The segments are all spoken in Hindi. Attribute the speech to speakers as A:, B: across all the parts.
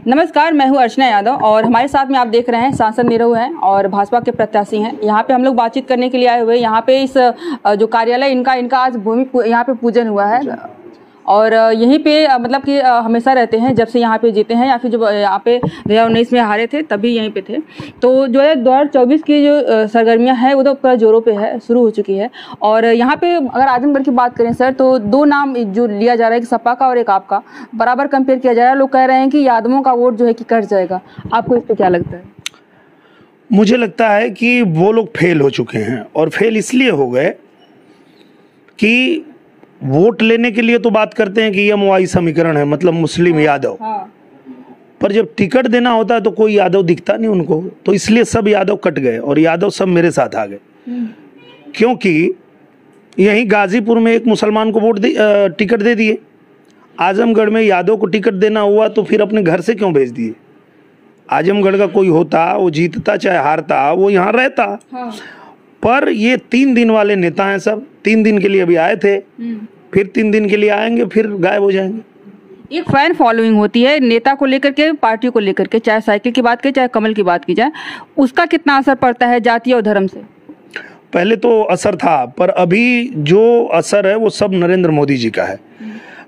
A: नमस्कार, मैं हूं अर्चना यादव और हमारे साथ में आप देख रहे हैं सांसद नीरव हैं और भाजपा के प्रत्याशी हैं। यहाँ पे हम लोग बातचीत करने के लिए आए हुए हैं। यहाँ पे इस जो कार्यालय इनका आज यहाँ पे पूजन हुआ है और यहीं पे मतलब कि हमेशा रहते हैं जब से यहाँ पे जीते हैं या फिर जब यहाँ पे 2019 में हारे थे तभी यहीं पे थे। तो जो है 2024 की जो सरगर्मियाँ हैं वो तो पूरा जोरों पे है, शुरू हो चुकी है। और यहाँ पे अगर आजमगढ़ की बात करें सर तो दो नाम जो लिया जा रहा है, एक सपा का और एक आपका, बराबर कंपेयर किया जा रहा है। लोग कह रहे हैं कि यादवों का वोट जो है कि कट जाएगा। आपको इस पर क्या लगता है?
B: मुझे लगता है कि वो लोग फेल हो चुके हैं और फेल इसलिए हो गए कि वोट लेने के लिए तो बात करते हैं कि एमवाई समीकरण है, मतलब मुस्लिम यादव। पर जब टिकट देना होता है तो कोई यादव दिखता नहीं उनको, तो इसलिए सब यादव कट गए और यादव सब मेरे साथ आ गए। क्योंकि यहीं गाजीपुर में एक मुसलमान को टिकट दे दिए, आजमगढ़ में यादव को टिकट देना हुआ तो फिर अपने घर से क्यों भेज दिए? आजमगढ़ का कोई होता, वो जीतता चाहे हारता, वो यहाँ रहता। पर ये 3 दिन वाले नेता हैं, सब 3 दिन के लिए अभी आए थे, फिर 3 दिन के लिए आएंगे, फिर गायब हो जाएंगे।
A: एक फैन फॉलोइंग होती है नेता को लेकर के, पार्टी को लेकर के, चाहे साइकिल की बात की चाहे कमल की बात की जाए, उसका कितना असर पड़ता है जाति और धर्म से?
B: पहले तो असर था, पर अभी जो असर है वो सब नरेंद्र मोदी जी का है।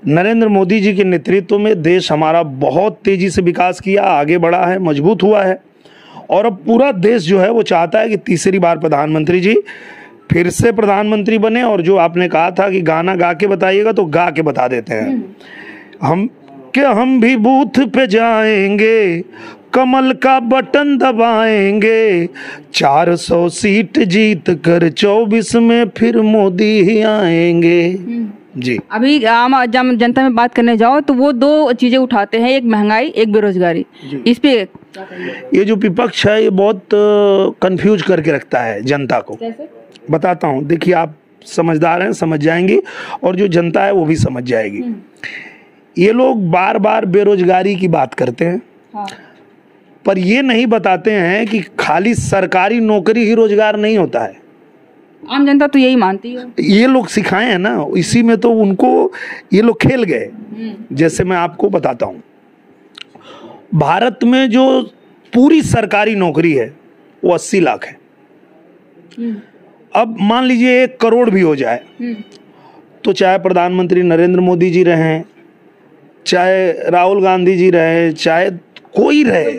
B: नरेंद्र मोदी जी के नेतृत्व में देश हमारा बहुत तेजी से विकास किया, आगे बढ़ा है, मजबूत हुआ है। और अब पूरा देश जो है वो चाहता है कि तीसरी बार प्रधानमंत्री जी फिर से प्रधानमंत्री बने। और जो आपने कहा था कि गाना गा के बताइएगा, तो गा के बता देते हैं हम भी बूथ पे जाएंगे, कमल का बटन दबाएंगे, 400 सीट जीत कर 24 में फिर मोदी ही आएंगे। जी,
A: अभी आम जनता में बात करने जाओ तो वो 2 चीजें उठाते हैं, एक महंगाई, एक बेरोजगारी। इस पे
B: ये जो विपक्ष है ये बहुत कंफ्यूज करके रखता है जनता को।
A: कैसे? बताता
B: बताता हूँ, देखिए आप समझदार हैं, समझ जाएंगी, और जो जनता है वो भी समझ जाएगी। ये लोग बार बार बेरोजगारी की बात करते हैं। पर ये नहीं बताते हैं कि खाली सरकारी नौकरी ही रोजगार नहीं होता है।
A: आम जनता तो यही मानती है।
B: ये लोग सिखाए हैं ना, इसी में तो उनको ये लोग खेल गए। जैसे मैं आपको बताता हूँ, भारत में जो पूरी सरकारी नौकरी है वो 80 लाख है। अब मान लीजिए 1 करोड़ भी हो जाए, तो चाहे प्रधानमंत्री नरेंद्र मोदी जी रहें, चाहे राहुल गांधी जी रहे, चाहे कोई रहे,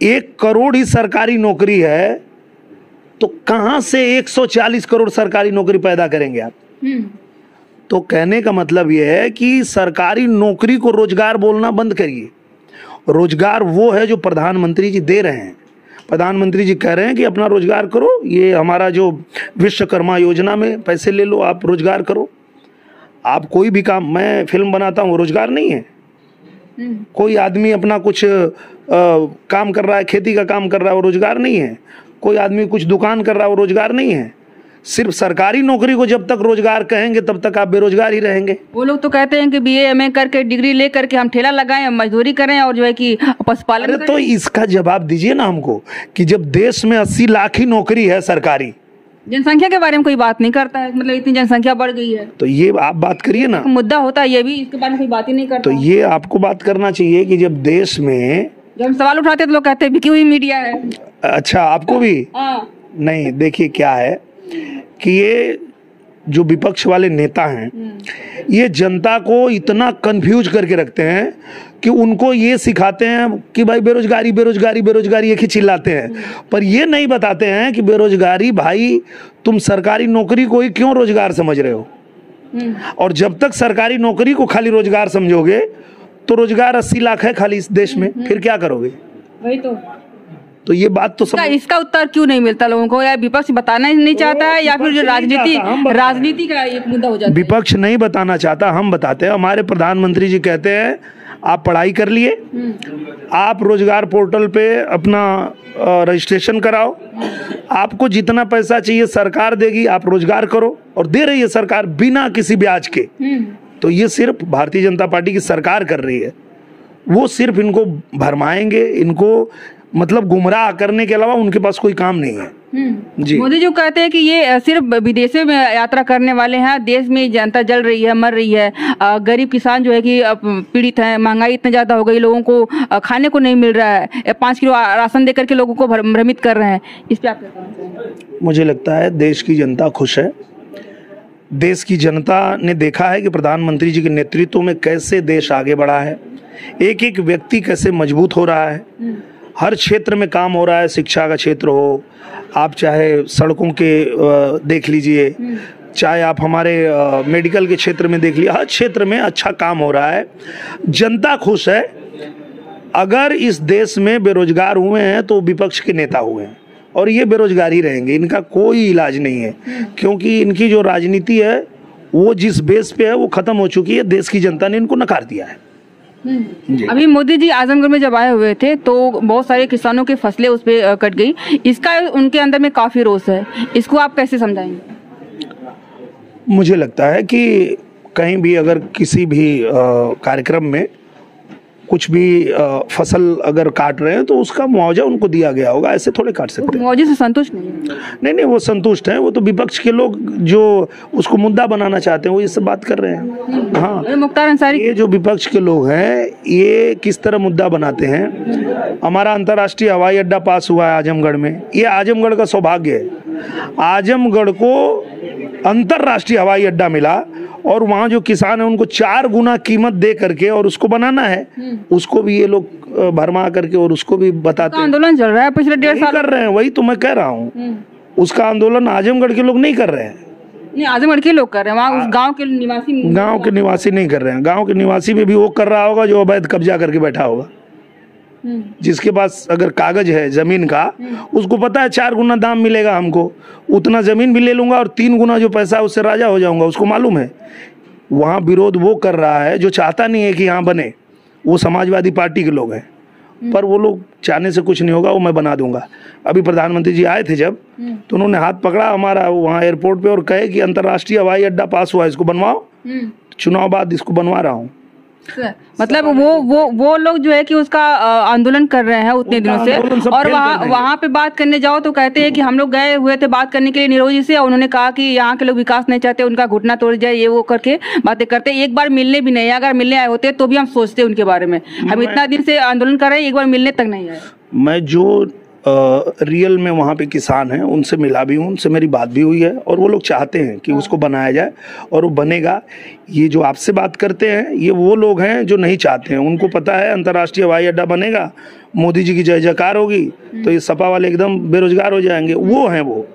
B: 1 करोड़ ही सरकारी नौकरी है, तो कहां से 140 करोड़ सरकारी नौकरी पैदा करेंगे आप? तो कहने का मतलब यह है कि सरकारी नौकरी को रोजगार बोलना बंद करिए। रोजगार वो है जो प्रधानमंत्री जी दे रहे हैं। प्रधानमंत्री जी कह रहे हैं कि अपना रोजगार करो, ये हमारा जो विश्वकर्मा योजना में पैसे ले लो, आप रोजगार करो। आप कोई भी काम, मैं फिल्म बनाता हूँ, रोजगार नहीं है। कोई आदमी अपना कुछ काम कर रहा है, खेती का काम कर रहा है, वो रोजगार नहीं है। कोई आदमी कुछ दुकान कर रहा है, वो रोजगार नहीं है। सिर्फ सरकारी नौकरी को जब तक रोजगार कहेंगे तब तक आप बेरोजगार ही रहेंगे। वो
A: लोग तो कहते हैं कि BA MA करके डिग्री ले करके हम ठेला लगाएं, मजदूरी करें और जो है कि पशुपालन करें।
B: तो इसका जवाब दीजिए ना हमको कि जब देश में 80 लाख ही नौकरी है सरकारी,
A: जनसंख्या के बारे में कोई बात नहीं करता है। मतलब इतनी जनसंख्या बढ़ गई है तो
B: ये आप बात करिए ना,
A: मुद्दा होता है ये भी, इसके बारे में कोई बात ही नहीं करता।
B: तो ये आपको बात करना चाहिए कि जब देश में,
A: जब हम सवाल उठाते हैं तो लोग कहते हैं बिकी हुई मीडिया है।
B: अच्छा, आपको भी? नहीं, देखिए क्या है कि ये जो विपक्ष वाले नेता हैं ये जनता को इतना कंफ्यूज करके रखते हैं कि उनको ये सिखाते हैं कि भाई बेरोजगारी बेरोजगारी बेरोजगारी, एक ही चिल्लाते हैं। पर ये नहीं बताते हैं कि बेरोजगारी, भाई तुम सरकारी नौकरी को ही क्यों रोजगार समझ रहे हो? और जब तक सरकारी नौकरी को खाली रोजगार समझोगे तो रोजगार 80 लाख है खाली इस देश में, फिर क्या करोगे?
A: वही तो
B: ये बात तो
A: इसका उत्तर क्यों नहीं मिलता लोगों को? या विपक्ष बताना ही नहीं चाहता है, या फिर जो राजनीति का एक मुद्दा हो जाता है?
B: विपक्ष नहीं बताना चाहता, हम बताते हैं। हमारे प्रधानमंत्री जी कहते हैं आप पढ़ाई कर लिए, आप रोजगार पोर्टल पे अपना रजिस्ट्रेशन कराओ, आपको जितना पैसा चाहिए सरकार देगी, आप रोजगार करो। और दे रही है सरकार बिना किसी ब्याज के। तो ये सिर्फ भारतीय जनता पार्टी की सरकार कर रही है। वो सिर्फ इनको भरमाएंगे, इनको मतलब गुमराह करने के अलावा उनके पास कोई काम नहीं है। जी।
A: मोदी जी कहते हैं कि ये सिर्फ विदेशों में यात्रा करने वाले हैं, देश में जनता जल रही है, मर रही है, गरीब किसान जो है कि पीड़ित है, महंगाई इतना ज्यादा हो गई, लोगों को खाने को नहीं मिल रहा है, 5 किलो राशन देकर के लोगों को भ्रमित कर रहे हैं। इस पे आप क्या कहना हैं?
B: मुझे लगता है देश की जनता खुश है। देश की जनता ने देखा है कि प्रधानमंत्री जी के नेतृत्व में कैसे देश आगे बढ़ा है, एक एक व्यक्ति कैसे मजबूत हो रहा है, हर क्षेत्र में काम हो रहा है। शिक्षा का क्षेत्र हो, आप चाहे सड़कों के देख लीजिए, चाहे आप हमारे मेडिकल के क्षेत्र में देख लीजिए, हर क्षेत्र में अच्छा काम हो रहा है। जनता खुश है। अगर इस देश में बेरोजगार हुए हैं तो विपक्ष के नेता हुए हैं, और ये बेरोजगारी रहेंगे, इनका कोई इलाज नहीं है, क्योंकि इनकी जो राजनीति है वो जिस बेस पे है वो खत्म हो चुकी है। देश की जनता ने इनको नकार दिया है।
A: अभी मोदी जी आजमगढ़ में जब आए हुए थे तो बहुत सारे किसानों की फसलें उस पे कट गई, इसका उनके अंदर में काफी रोष है, इसको आप कैसे समझाएंगे?
B: मुझे लगता है कि कहीं भी अगर किसी भी कार्यक्रम में कुछ भी फसल अगर काट रहे हैं तो उसका मुआवजा उनको दिया गया होगा, ऐसे थोड़े काट सकते हैं।
A: मुआवजे से संतुष्ट नहीं है?
B: नहीं, वो संतुष्ट हैं। वो तो विपक्ष के लोग जो उसको मुद्दा बनाना चाहते हैं वो ये सब बात कर रहे हैं। हाँ,
A: मुख्तार अंसारी,
B: ये जो विपक्ष के लोग हैं ये किस तरह मुद्दा बनाते हैं। हमारा अंतर्राष्ट्रीय हवाई अड्डा पास हुआ है आजमगढ़ में, ये आजमगढ़ का सौभाग्य है। आजमगढ़ को अंतर्राष्ट्रीय हवाई अड्डा मिला और वहाँ जो किसान है उनको 4 गुना कीमत दे करके और उसको बनाना है, उसको भी ये लोग भरमा करके और उसको भी बताते हैं।
A: आंदोलन चल रहा है पिछले 1.5 साल
B: कर रहे हैं, वही तो मैं कह रहा हूँ। उसका आंदोलन आजमगढ़ के लोग नहीं कर रहे हैं,
A: नहीं आजमगढ़ के लोग कर रहे हैं, वहाँ उस गांव के निवासी
B: नहीं कर रहे हैं। गांव के निवासी में भी वो कर रहा होगा जो अवैध कब्जा करके बैठा होगा। जिसके पास अगर कागज है जमीन का, उसको पता है 4 गुना दाम मिलेगा हमको, उतना जमीन भी ले लूंगा और 3 गुना जो पैसा है उससे राजा हो जाऊंगा, उसको मालूम है। वहाँ विरोध वो कर रहा है जो चाहता नहीं है कि यहाँ बने, वो समाजवादी पार्टी के लोग हैं, पर वो लोग चाहने से कुछ नहीं होगा, वो मैं बना दूंगा। अभी प्रधानमंत्री जी आए थे जब, तो उन्होंने हाथ पकड़ा हमारा वहाँ एयरपोर्ट पे और कहे कि अंतर्राष्ट्रीय हवाई अड्डा पास हुआ है, इसको बनवाओ। चुनाव बाद इसको बनवा रहा हूँ।
A: मतलब वो लोग जो है कि उसका आंदोलन कर रहे हैं उतने दिनों से, और वहाँ पे बात करने जाओ तो कहते हैं कि हम लोग गए हुए थे बात करने के लिए नीरव जी से, और उन्होंने कहा कि यहाँ के लोग विकास नहीं चाहते, उनका घुटना तोड़ जाए, ये वो करके बातें करते। एक बार मिलने भी नहीं, अगर मिलने आए होते तो भी हम सोचते उनके बारे में। हम इतना दिन से आंदोलन कर रहे हैं, एक बार मिलने तक नहीं आए।
B: मैं जो रियल में वहाँ पे किसान हैं उनसे मिला भी हूँ, उनसे मेरी बात भी हुई है, और वो लोग चाहते हैं कि उसको बनाया जाए और वो बनेगा। ये जो आपसे बात करते हैं ये वो लोग हैं जो नहीं चाहते हैं, उनको पता है अंतर्राष्ट्रीय हवाई अड्डा बनेगा, मोदी जी की जय जयकार होगी, तो ये सपा वाले एकदम बेरोजगार हो जाएंगे। वो हैं वो,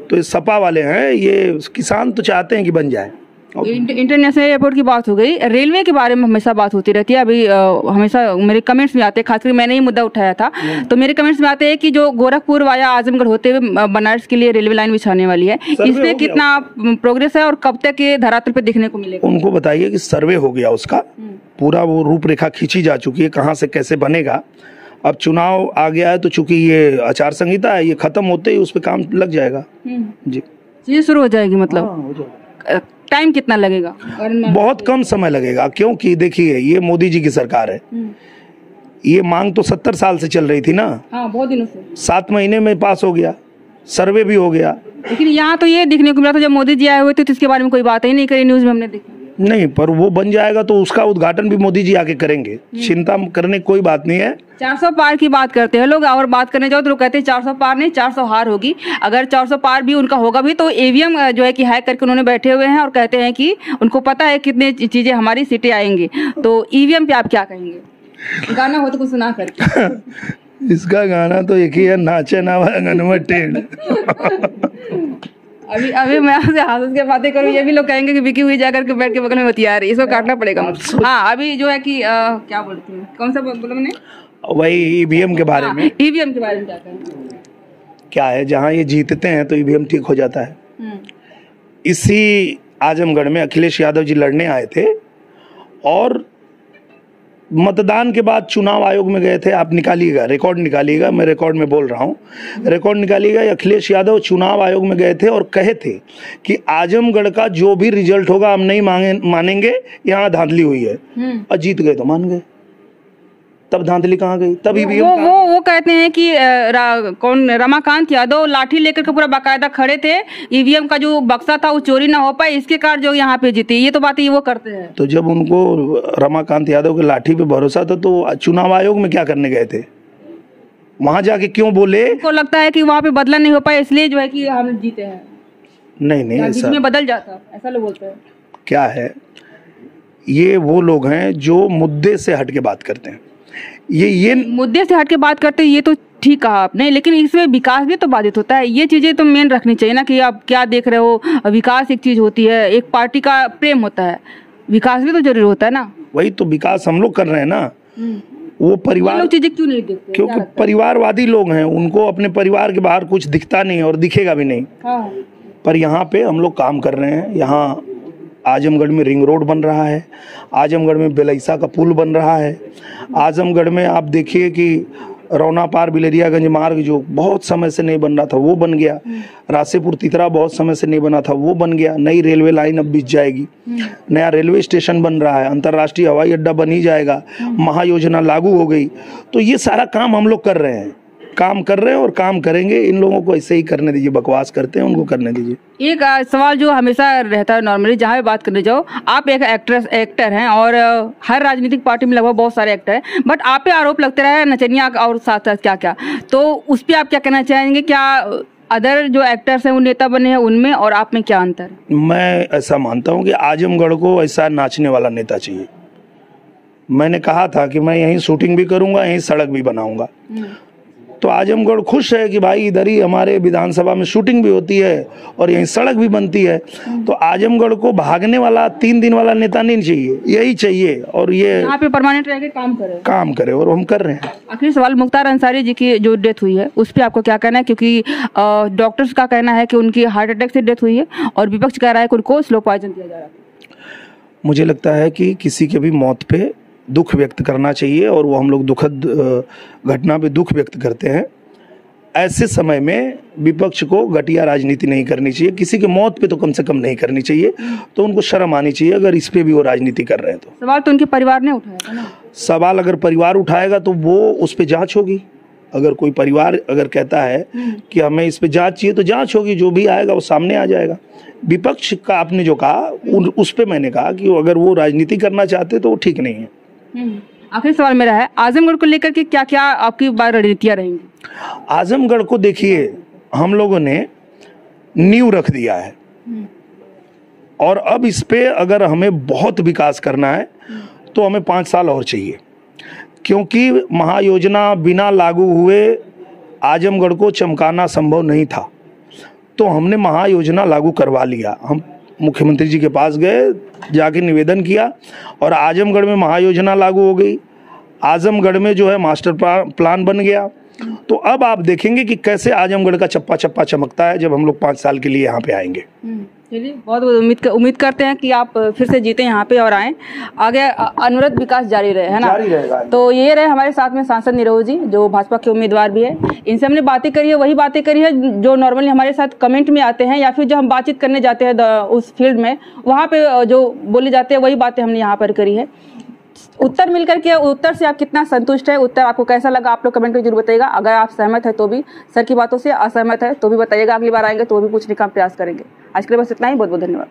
B: तो ये सपा वाले हैं, ये किसान तो चाहते हैं कि बन जाए।
A: इंटरनेशनल एयरपोर्ट की बात हो गई, रेलवे के बारे में हमेशा बात होती रहती है। अभी हमेशा मेरे कमेंट्स में आते हैं, खासकर मैंने ही मुद्दा उठाया था, तो मेरे कमेंट्स में आते हैं कि जो गोरखपुर वाया आजमगढ़ होते हुए बनारस के लिए रेलवे लाइन बिछाने वाली है, इसमें कितना प्रोग्रेस है और कब तक ये धरातल पे दिखने को मिलेगा?
B: उनको बताइए कि सर्वे हो गया, उसका पूरा वो रूपरेखा खींची जा चुकी है, कहाँ से कैसे बनेगा। अब चुनाव आ गया है तो चूंकि ये आचार संहिता है, ये खत्म होते ही उस पर काम लग जाएगा। जी,
A: चीजें शुरू हो जाएगी। मतलब टाइम कितना लगेगा?
B: बहुत कम समय लगेगा, क्योंकि देखिए ये मोदी जी की सरकार है। ये मांग तो 70 साल से चल रही थी ना।
A: हाँ, बहुत दिनों से।
B: 7 महीने में पास हो गया, सर्वे भी हो गया।
A: लेकिन यहाँ तो ये दिखने को मिला था जब मोदी जी आए हुए थे तो इसके बारे में कोई बात ही नहीं करी, न्यूज में हमने देखा
B: नहीं, पर वो बन जाएगा तो उसका उद्घाटन भी मोदी जी आके करेंगे, चिंता करने की कोई बात नहीं है।
A: 400 पार की बात करते हैं लोग, और बात करने जाओ तो लोग कहते हैं 400 पार नहीं 400 हार होगी। अगर 400 पार भी उनका होगा भी तो ईवीएम जो है कि हैक करके उन्होंने बैठे हुए हैं और कहते हैं कि उनको पता है कितनी चीजें हमारी सीटें आएंगी। तो ईवीएम पे आप क्या कहेंगे? गाना हो तो कुछ सुना करके।
B: इसका गाना तो एक ही है, नाचे ना में टेढ़।
A: अभी मैं आपसे हंस के बातें करूँ, ये भी लोग कहेंगे कि बिकी हुई जाकर के बैठ के बगल में बतिया रही, इसको काटना पड़ेगा। हाँ, अभी जो है कि क्या बोलती हैं, कौन सा बोला मैंने?
B: वही ईवीएम के बारे में।
A: ईवीएम के बारे में क्या कहेंगे?
B: क्या है, जहाँ ये जीतते हैं तो ईवीएम ठीक हो जाता है। इसी आजमगढ़ में अखिलेश यादव जी लड़ने आए थे और मतदान के बाद चुनाव आयोग में गए थे। आप निकालिएगा, रिकॉर्ड निकालिएगा, मैं रिकॉर्ड में बोल रहा हूँ, रिकॉर्ड निकालिएगा। अखिलेश यादव चुनाव आयोग में गए थे और कहे थे कि आजमगढ़ का जो भी रिजल्ट होगा हम नहीं मानेंगे, यहाँ धांधली हुई है। और जीत गए तो मान गए। तब धांधली कहाँ गई? तब ईवीएम
A: वो कहते हैं कि कौन रमाकांत यादव लाठी लेकर के पूरा बाकायदा खड़े थे, ईवीएम का जो बक्सा था वो चोरी ना हो पाए, इसके कारण जो यहाँ पे जीते। ये तो बात वो करते हैं।
B: तो जब उनको रमाकांत यादव के लाठी पे भरोसा था तो चुनाव आयोग में क्या करने गए थे? वहां जाके क्यों बोले?
A: उनको लगता है कि वहाँ पे बदला नहीं हो पाया, इसलिए जो है कि हम जीते हैं।
B: नहीं ऐसा
A: में बदल जाता, ऐसा लोग बोलते हैं।
B: क्या है, ये वो लोग हैं जो मुद्दे से हट के बात करते हैं। ये
A: मुद्दे से हट के बात करते हैं, ये तो ठीक कहा आपने, लेकिन इसमें विकास भी तो बाधित होता है। ये चीजें तो मेन रखनी चाहिए ना कि आप क्या देख रहे हो। विकास एक चीज होती है, एक पार्टी का प्रेम होता है, विकास भी तो जरूरी होता है ना।
B: वही तो विकास हम लोग कर रहे हैं ना। वो परिवार
A: लोग चीजें क्यों नहीं देखते?
B: क्योंकि परिवारवादी लोग हैं, उनको अपने परिवार के बाहर कुछ दिखता नहीं और दिखेगा भी नहीं।
A: हाँ।
B: पर यहाँ पे हम लोग काम कर रहे हैं। यहाँ आजमगढ़ में रिंग रोड बन रहा है, आजमगढ़ में बेलैसा का पुल बन रहा है, आजमगढ़ में आप देखिए कि रौना पार बिलरियागंज मार्ग जो बहुत समय से नहीं बन रहा था वो बन गया, रासेपुर तितरा बहुत समय से नहीं बना था वो बन गया, नई रेलवे लाइन अब बिछ जाएगी, नया रेलवे स्टेशन बन रहा है, अंतर्राष्ट्रीय हवाई अड्डा बन ही जाएगा, महायोजना लागू हो गई। तो ये सारा काम हम लोग कर रहे हैं, काम कर रहे हैं और काम करेंगे। इन लोगों को ऐसे ही करने दीजिए, बकवास करते हैं उनको करने दीजिए।
A: एक सवाल जो हमेशा रहता है नॉर्मली जहाँ भी बात करने जाओ, आप एक एक्टर हैं और हर राजनीतिक पार्टी में लगभग बहुत सारे एक्टर हैं, बट आप पे आरोप लगते रहे नचनिया और साथ साथ क्या क्या, तो उस पर आप क्या कहना चाहेंगे? क्या अदर जो एक्टर्स हैं वो नेता बने हैं, उनमें और आप में क्या अंतर? मैं
B: ऐसा मानता हूँ कि आजमगढ़ को ऐसा नाचने वाला नेता चाहिए। मैंने कहा था कि मैं यहीं शूटिंग भी करूँगा, यहीं सड़क भी बनाऊँगा। तो आजमगढ़ खुश है कि भाई इधर ही हमारे विधानसभा में शूटिंग भी होती है और यहीं सड़क भी बनती है। तो आजमगढ़ को भागने वाला 3 दिन वाला नेता नहीं चाहिए, यही चाहिए। और ये
A: यहाँ पे परमानेंट रह के काम करे और हम कर रहे हैं। आखिरी सवाल, मुख्तार अंसारी जी की जो डेथ हुई है उस पर आपको क्या कहना है? क्योंकि डॉक्टर्स का कहना है कि उनकी हार्ट अटैक से डेथ हुई है और विपक्ष कह रहा है कि उनको स्लो पॉइजन दिया जा रहा है।
B: मुझे लगता है कि किसी के भी मौत पे दुख व्यक्त करना चाहिए और वो हम लोग दुखद घटना पे दुख व्यक्त करते हैं। ऐसे समय में विपक्ष को घटिया राजनीति नहीं करनी चाहिए, किसी के मौत पे तो कम से कम नहीं करनी चाहिए। तो उनको शर्म आनी चाहिए अगर इस पे भी वो राजनीति कर रहे हैं। तो
A: सवाल तो उनके परिवार ने उठाया था ना।
B: सवाल अगर परिवार उठाएगा तो वो उस पर जांच होगी। अगर कोई परिवार अगर कहता है कि हमें इस पे जांच चाहिए तो जांच होगी, जो भी आएगा वो सामने आ जाएगा। विपक्ष का आपने जो कहा उस पे मैंने कहा कि अगर वो राजनीति करना चाहते तो वो ठीक नहीं है।
A: आखिरी सवाल मेरा है, आजमगढ़ को लेकर के क्या क्या आपकी रणनीतियां रहेंगी?
B: आजमगढ़ को देखिए, हम लोगों ने नींव रख दिया है और अब इस पे अगर हमें बहुत विकास करना है तो हमें 5 साल और चाहिए, क्योंकि महायोजना बिना लागू हुए आजमगढ़ को चमकाना संभव नहीं था। तो हमने महायोजना लागू करवा लिया। हम मुख्यमंत्री जी के पास गए, जाके निवेदन किया और आजमगढ़ में महायोजना लागू हो गई। आजमगढ़ में जो है मास्टर प्लान बन गया। तो अब आप देखेंगे कि कैसे आजमगढ़ का चप्पा चप्पा चमकता है जब हम लोग 5 साल के लिए यहाँ पे आएंगे।
A: चलिए, बहुत बहुत उम्मीद करते हैं कि आप फिर से जीते यहाँ पे और आएँ, आगे अनवरत विकास जारी रहे, है ना?
B: जारी रहेगा। तो
A: ये रहे हमारे साथ में सांसद निरहू जी, जो भाजपा के उम्मीदवार भी है। इनसे हमने बातें करी है, वही बातें करी है जो नॉर्मली हमारे साथ कमेंट में आते हैं या फिर जब हम बातचीत करने जाते हैं उस फील्ड में, वहाँ पे जो बोले जाते हैं वही बातें हमने यहाँ पर करी है। उत्तर मिलकर के, उत्तर से आप कितना संतुष्ट है, उत्तर आपको कैसा लगा, आप लोग कमेंट में जरूर बताइएगा। अगर आप सहमत है तो भी, सर की बातों से असहमत है तो भी बताइएगा, अगली बार आएंगे तो भी पूछने का प्रयास करेंगे। आज के लिए बस इतना ही, बहुत बहुत धन्यवाद।